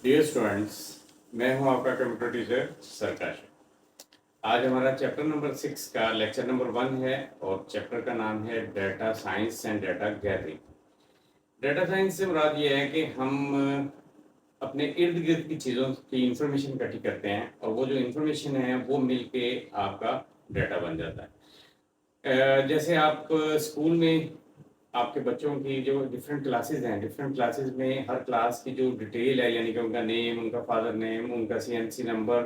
Dear students, मैं हूं आपका कंप्यूटर टीचर सरकाश। आज हमारा चैप्टर नंबर 6 का लेक्चर नंबर 1 है और चैप्टर का नाम है data science and data gathering. Data science से मुराद ये है कि हम अपने इर्द गिर्द की चीज़ों की इंफॉर्मेशन इकट्ठी करते हैं और वो जो इंफॉर्मेशन है वो मिलके आपका डाटा बन जाता है। जैसे आप स्कूल में आपके बच्चों की जो डिफरेंट क्लासेस हैं, डिफरेंट क्लासेस में हर क्लास की जो डिटेल है, यानी कि उनका नेम, उनका फादर नेम, उनका सीएनसी नंबर,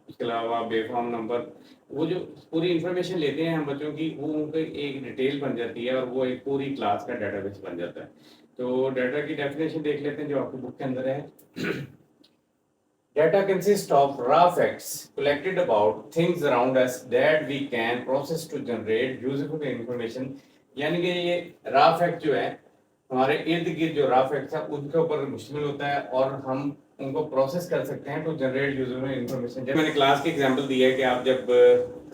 उसके अलावा बेफॉर्म नंबर, वो जो पूरी इंफॉर्मेशन लेते हैं हम बच्चों की, वो उनको एक डिटेल बन जाती है और वो एक पूरी क्लास का डाटाबेस बन जाता है। तो डाटा की डेफिनेशन देख लेते हैं जो आपकी बुक के अंदर है। Data consists of raw facts collected about things around us that we can process to generate useful information। यानी कि ये raw fact जो है हमारे इर्द गिर्द जो raw facts है उनके ऊपर मुश्तमिल होता है और हम उनको प्रोसेस कर सकते हैं टू जनरेट यूजफुल इन्फॉर्मेशन। जब मैंने क्लास की एग्जांपल दी है कि आप जब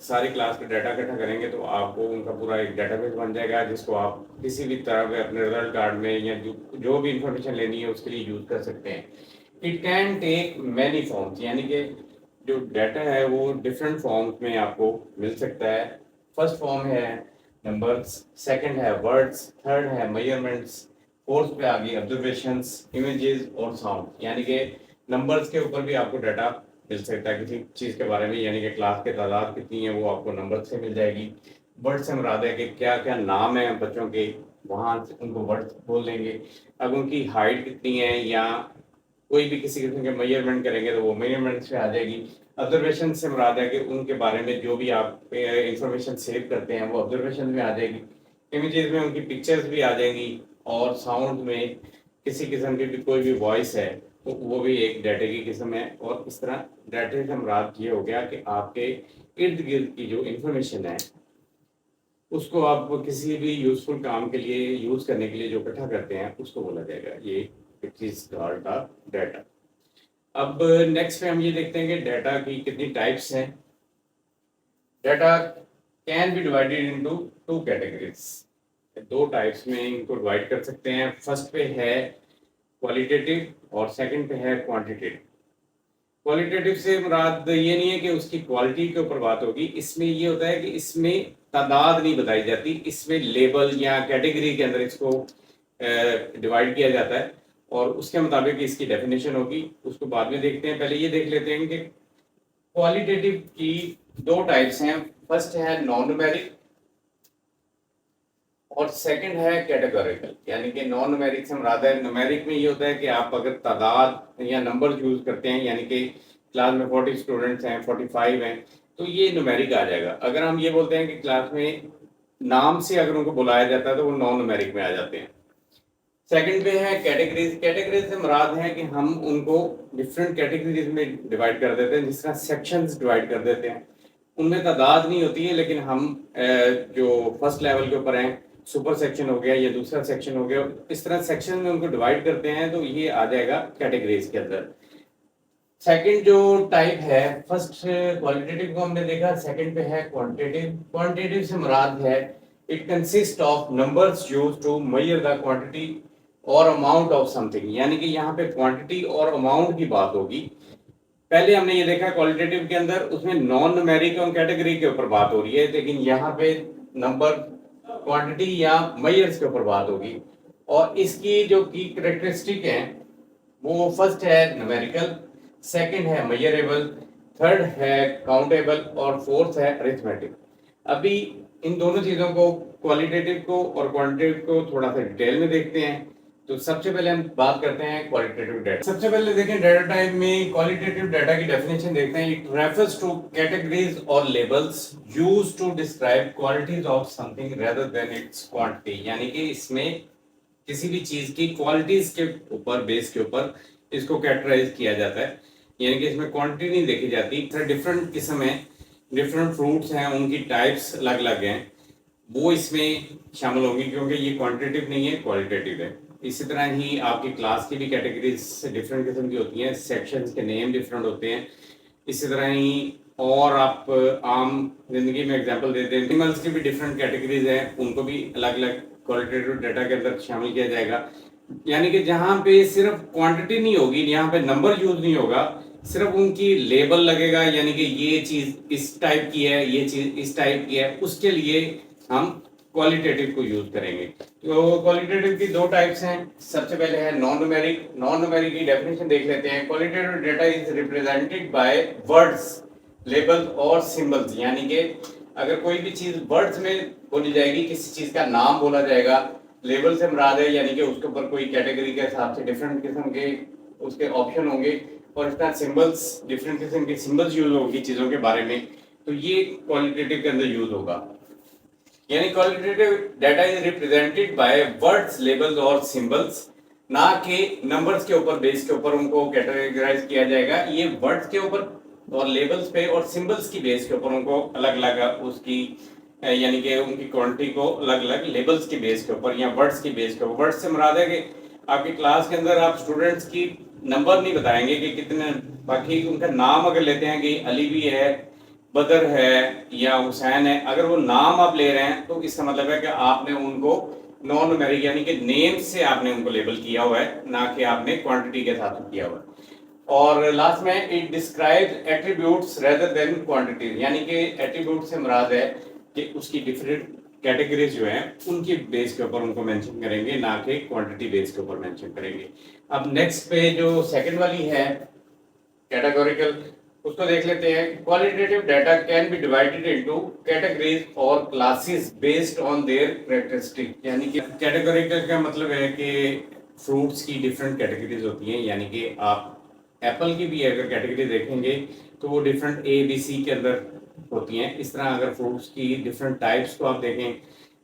सारी क्लास का डाटा इकट्ठा करेंगे तो आपको उनका पूरा एक डाटाबेस बन जाएगा जिसको आप किसी भी तरह के अपने रिजल्ट कार्ड में या जो भी इंफॉर्मेशन लेनी है उसके लिए यूज कर सकते हैं। It can take many forms, यानी कि जो डाटा है वो डिफरेंट फॉर्म्स में आपको मिल सकता है। फर्स्ट फॉर्म है नंबर्स, सेकंड है वर्ड्स, थर्ड है मेजरमेंट्स, फोर्थ पे आ गई ऑब्जर्वेशंस, इमेजेस और साउंड। यानी कि नंबर्स के ऊपर भी आपको डाटा मिल सकता है किसी चीज़ के बारे में, यानी कि क्लास की तादाद कितनी है वो आपको नंबर से मिल जाएगी। वर्ड से मुराद है कि क्या क्या नाम है बच्चों के, वहाँ उनको वर्ड बोल देंगे। अब उनकी हाइट कितनी है या कोई भी किसी किस्म के मेजरमेंट करेंगे तो वो मेजरमेंट से आ जाएगी। ऑब्जर्वेशन से मुराद है कि उनके बारे में जो भी आप इंफॉर्मेशन सेव करते हैं वो ऑब्जर्वेशन में आ जाएगी। इमेजेस में उनकी पिक्चर्स भी आ जाएंगी और साउंड में किसी किस्म की भी कोई भी वॉइस है तो वो भी एक डाटे की किस्म है। और इस तरह डाटे से मुराद ये हो गया कि आपके इर्द गिर्द की जो इंफॉर्मेशन है उसको आप किसी भी यूजफुल काम के लिए यूज करने के लिए जो इकट्ठा करते हैं उसको बोला जाएगा ये इज कॉल्ड डाटा। अब नेक्स्ट पे हम ये देखते हैं कि डाटा की कितनी टाइप्स हैं। Data can be divided into two categories. दो टाइप्स में इनको डिवाइड कर सकते हैं। फर्स्ट पे है क्वालिटेटिव और सेकंड पे है क्वांटिटेटिव। क्वालिटेटिव से मुराद ये नहीं है कि उसकी क्वालिटी के ऊपर बात होगी, इसमें ये होता है कि इसमें तादाद नहीं बताई जाती, इसमें लेबल या कैटेगरी के अंदर इसको डिवाइड किया जाता है और उसके मुताबिक इसकी डेफिनेशन होगी, उसको बाद में देखते हैं। पहले ये देख लेते हैं कि क्वालिटेटिव की दो टाइप्स हैं। फर्स्ट है नॉन न्यूमेरिक और सेकंड है कैटेगोरिकल। यानी कि नॉन न्यूमेरिक से मुराद है, न्यूमेरिक में ये होता है कि आप अगर तादाद या नंबर यूज करते हैं, यानी कि क्लास में 40 स्टूडेंट्स हैं, 45 हैं, तो ये न्यूमेरिक आ जाएगा। अगर हम ये बोलते हैं कि क्लास में नाम से अगर उनको बुलाया जाता है तो वो नॉन न्यूमेरिक में आ जाते हैं। सेकंड पे है कैटेगरीज। कैटेगरीज से मुराद है कि हम उनको डिफरेंट कैटेगरीज में डिवाइड कर देते हैं, जिस तरह सेक्शंस डिवाइड कर देते हैं। उनमें तादाद नहीं होती है, लेकिन हम जो फर्स्ट लेवल के ऊपर हैं, सुपर सेक्शन हो गया या दूसरा सेक्शन हो गया, इस तरह सेक्शन में उनको डिवाइड करते हैं तो ये आ जाएगा कैटेगरीज के अंदर। सेकंड जो टाइप है, फर्स्ट क्वालिटेटिव को हमने देखा, सेकंड पे है क्वांटिटेटिव। क्वांटिटेटिव से मुराद है it consist of numbers used to measure the quantity और अमाउंट ऑफ समथिंग। यानी कि यहाँ पे क्वांटिटी और अमाउंट की बात होगी। पहले हमने ये देखा क्वालिटेटिव के अंदर, उसमें नॉन न्यूमेरिक और कैटेगरी के ऊपर बात हो रही है, लेकिन यहाँ पे नंबर, क्वांटिटी या मेजर्स के ऊपर बात होगी। और इसकी जो की कैरेक्टरिस्टिक है वो फर्स्ट है न्यूमेरिकल, सेकंड है मेजरेबल, थर्ड है काउंटेबल और फोर्थ है अरिथमेटिक। अभी इन दोनों चीज़ों को, क्वालिटेटिव को और क्वांटिटेटिव को थोड़ा सा डिटेल में देखते हैं। तो सबसे पहले हम बात करते हैं क्वालिटेटिव डाटा। सबसे पहले देखें डाटा टाइप में क्वालिटेटिव डाटा की डेफिनेशन देखते हैं। इट रेफर्स टू कैटेगरीज और labels used to describe qualities of something rather than its quantity. यानी कि इसमें किसी भी चीज की क्वालिटीज के ऊपर, बेस के ऊपर इसको कैटेगराइज किया जाता है, यानी कि इसमें क्वांटिटी नहीं देखी जाती। डिफरेंट किस्म है, डिफरेंट फ्रूट्स हैं, उनकी टाइप्स अलग अलग हैं, वो इसमें शामिल होंगी क्योंकि ये क्वांटिटेटिव नहीं है, क्वालिटेटिव है। इसी तरह ही आपकी क्लास की भी कैटेगरीज डिफरेंट किस्म की होती हैं, सेक्शंस के नेम डिफरेंट होते हैं। इसी तरह ही और आप आम जिंदगी में एग्जांपल देते हैं, एनिमल्स की भी डिफरेंट कैटेगरीज हैं, उनको भी अलग अलग क्वालिटेटिव डाटा के अंदर शामिल किया जाएगा। यानी कि जहाँ पे सिर्फ क्वांटिटी नहीं होगी, यहाँ पे नंबर यूज नहीं होगा, सिर्फ उनकी लेबल लगेगा, यानी कि ये चीज इस टाइप की है, ये चीज इस टाइप की है, उसके लिए हम क्वालिटेटिव को यूज करेंगे। तो क्वालिटेटिव की दो टाइप्स हैं। सबसे पहले है नॉन न्यूमेरिक। नॉन न्यूमेरिक की डेफिनेशन देख लेते हैं। Qualitative data is represented by words, labels और सिंबल्स। यानी कि अगर कोई भी चीज वर्ड्स में बोली जाएगी, किसी चीज का नाम बोला जाएगा, लेबल से मुराद है यानी कि उसके ऊपर कोई कैटेगरी के हिसाब से डिफरेंट किस्म के उसके ऑप्शन होंगे, और इस तरह सिंबल्स, डिफरेंट किस्म के सिंबल्स यूज होंगी चीजों के बारे में, तो ये क्वालिटेटिव के अंदर यूज होगा। यानी qualitative data is represented by words, labels और सिंबल्स, ना कि नंबर्स के ऊपर, बेस के ऊपर उनको कैटेगराइज किया जाएगा। ये वर्ड्स के ऊपर और लेबल्स पे और सिंबल्स की बेस के ऊपर उनको अलग अलग उसकी यानी कि उनकी क्वांटिटी को अलग अलग लेबल्स की बेस के ऊपर या वर्ड्स की बेस के ऊपर। वर्ड्स से मुराद है कि आपकी क्लास के अंदर आप स्टूडेंट्स की नंबर नहीं बताएंगे कि कितने, बाकी उनका नाम अगर लेते हैं कि अली भी है, बदर है या हुसैन है, अगर वो नाम आप ले रहे हैं तो इसका मतलब है कि आपने उनको नॉन न्यूमेरिक यानी कि नेम से आपने उनको लेबल किया हुआ है, ना कि आपने क्वांटिटी के साथ किया हुआ है। और लास्ट में it describe attributes rather than quantities, यानी कि एट्रीब्यूट से मुराद है कि उसकी डिफरेंट कैटेगरीज जो हैं उनकी बेस के ऊपर उनको मेंशन करेंगे, ना कि क्वांटिटी बेस के ऊपर मेंशन करेंगे। अब नेक्स्ट पे जो सेकंड वाली है कैटेगोरिकल, उसको देख लेते हैं। Qualitative data can be divided into categories और classes based on their characteristic. यानी कि कैटेगोरिकल का मतलब है कि फ्रूट्स की डिफरेंट कैटेगरीज होती हैं, यानी कि आप एप्पल की भी अगर कैटेगरी देखेंगे तो वो डिफरेंट ए बी सी के अंदर होती हैं। इस तरह अगर फ्रूट्स की डिफरेंट टाइप्स को आप देखें,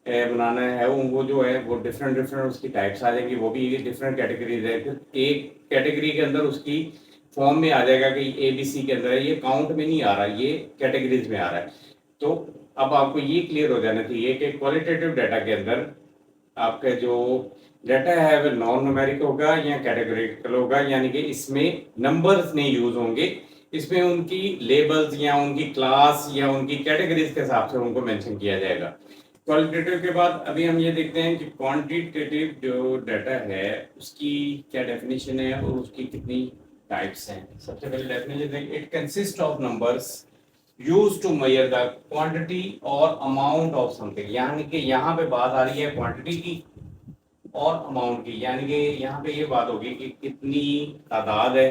बनाना है वो जो है वो डिफरेंट डिफरेंट उसकी टाइप्स आ जाएंगी, वो भी डिफरेंट कैटेगरीज है। फिर एक कैटेगरी के अंदर उसकी फॉर्म में आ जाएगा कि ए बी सी के अंदर है, ये काउंट में नहीं आ रहा, ये कैटेगरीज में आ रहा है। तो अब आपको ये क्लियर हो जाना चाहिए कि क्वालिटेटिव डाटा के अंदर आपका जो डाटा है वह नॉन न्यूमेरिक होगा या कैटेगोरिकल होगा, यानी कि इसमें नंबर्स नहीं यूज होंगे, इसमें उनकी लेबल्स या उनकी क्लास या उनकी कैटेगरीज के हिसाब से उनको मेंशन किया जाएगा। क्वालिटेटिव के बाद अभी हम ये देखते हैं कि क्वांटिटेटिव जो डाटा है उसकी क्या डेफिनेशन है और उसकी कितनी टाइप्स हैं। सबसे पहले डेफिनेशन है, it consist of numbers use to measure the quantity और अमाउंट ऑफ समथिंग। यानी कि यहाँ पे बात आ रही है क्वांटिटी की और अमाउंट की, यानी कि यहाँ पे ये बात होगी कि कितनी तादाद है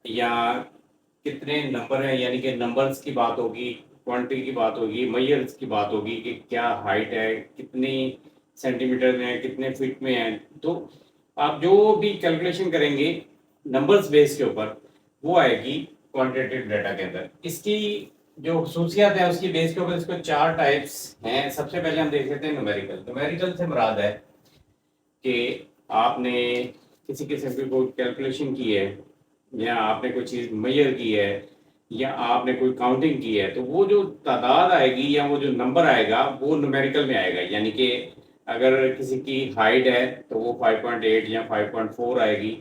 या कितने नंबर है, यानी कि नंबर्स की बात होगी, क्वांटिटी की बात होगी, मेजर्स की बात होगी कि क्या हाइट है, कितनी सेंटीमीटर में है, कितने फीट में है। तो आप जो भी कैलकुलेशन करेंगे नंबर्स बेस के ऊपर वो आएगी क्वांटिटेटिव डाटा के अंदर। इसकी जो खसूसियात है उसकी बेस के ऊपर इसको चार टाइप्स हैं। सबसे पहले हम देख लेते हैं न्यूमेरिकल। न्यूमेरिकल से मुराद है कि आपने किसी किस्म की कोई कैलकुलेशन की है या आपने कोई चीज़ मेजर की है या आपने कोई काउंटिंग की है, तो वो जो तादाद आएगी या वो जो नंबर आएगा वो न्यूमेरिकल में आएगा। यानी कि अगर किसी की हाइट है तो वो 5.8 या 5.4 आएगी,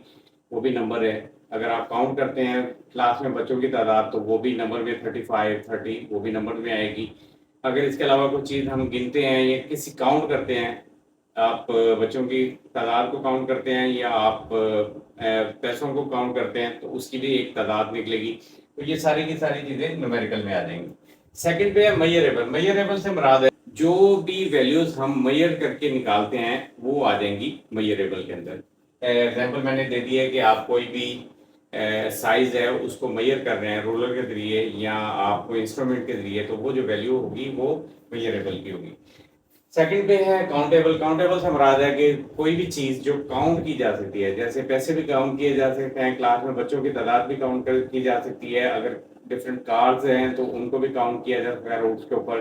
वो भी नंबर है। अगर आप काउंट करते हैं क्लास में बच्चों की तादाद तो वो भी नंबर में 35, 30 वो भी नंबर में आएगी। अगर इसके अलावा कोई चीज़ हम गिनते हैं या किसी काउंट करते हैं, आप बच्चों की तादाद को काउंट करते हैं या आप पैसों को काउंट करते हैं तो उसकी भी एक तादाद निकलेगी। तो ये सारी की सारी चीज़ें न्यूमेरिकल में आ जाएंगी। सेकंड पे है मेजरेबल। मेजरेबल से मुराद है जो भी वैल्यूज हम मेजर करके निकालते हैं वो आ जाएंगी मेजरेबल के अंदर। एग्जाम्पल मैंने दे दिया है कि आप कोई भी साइज है उसको मेजर कर रहे हैं रोलर के जरिए या आप कोई इंस्ट्रूमेंट के जरिए, तो वो जो वैल्यू होगी वो मेजरेबल की होगी। सेकंड पे है काउंटेबल। काउंटेबल से मुराद है कि कोई भी चीज जो काउंट की जा सकती है, जैसे पैसे भी काउंट किए जा सकते हैं, क्लास में बच्चों की तादाद भी काउंट की जा सकती है, अगर डिफरेंट कार्ड्स हैं तो उनको भी काउंट किया जा सकता है रोड्स के ऊपर।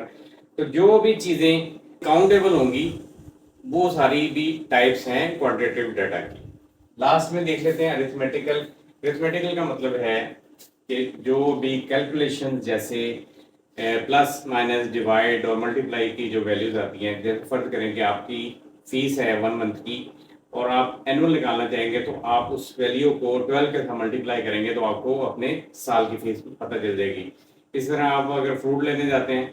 तो जो भी चीजें काउंटेबल होंगी वो सारी भी टाइप्स हैं क्वांटिटेटिव डाटा की। लास्ट में देख लेते हैं अरिथमेटिकल। अरिथमेटिकल का मतलब है कि जो भी कैलकुलेशन जैसे प्लस माइनस डिवाइड और मल्टीप्लाई की जो वैल्यूज आती हैं, जैसे फर्ज करें कि आपकी फीस है 1 मंथ की और आप एनुअल निकालना चाहेंगे तो आप उस वैल्यू को 12 के साथ मल्टीप्लाई करेंगे तो आपको अपने साल की फीस पता चल जाएगी। इस तरह आप अगर फ्रूट लेने जाते हैं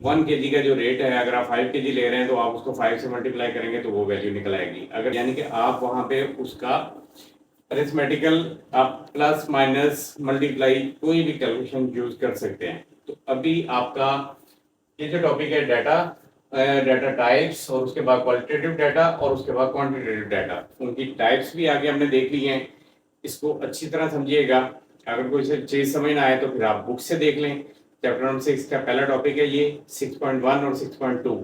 1 kg का जो रेट है, अगर आप 5 kg ले रहे हैं तो आप उसको 5 से मल्टीप्लाई करेंगे तो वो वैल्यू निकल आएगी। अगर यानी कि आप वहाँ पे उसका अरिथमेटिकल आप प्लस माइनस मल्टीप्लाई कोई भी कैलकुलेशन यूज कर सकते हैं। तो अभी आपका ये जो टॉपिक है डाटा टाइप्स, और उसके बाद क्वालिटेटिव डाटा और उसके बाद क्वांटिटेटिव डाटा, उनकी टाइप्स भी आगे हमने देख ली हैं। इसको अच्छी तरह समझिएगा। अगर कोई चीज़ समझ ना आए तो फिर आप बुक से देख लें। चैप्टर नंबर 6 का पहला टॉपिक है ये 6.1 और 6.2।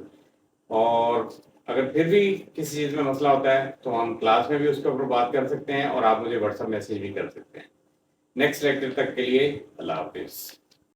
और अगर फिर भी किसी चीज़ में मसला होता है तो हम क्लास में भी उसके ऊपर बात कर सकते हैं और आप मुझे व्हाट्सएप मैसेज भी कर सकते हैं। नेक्स्ट लेक्चर तक के लिए अल्लाह हाफिज़।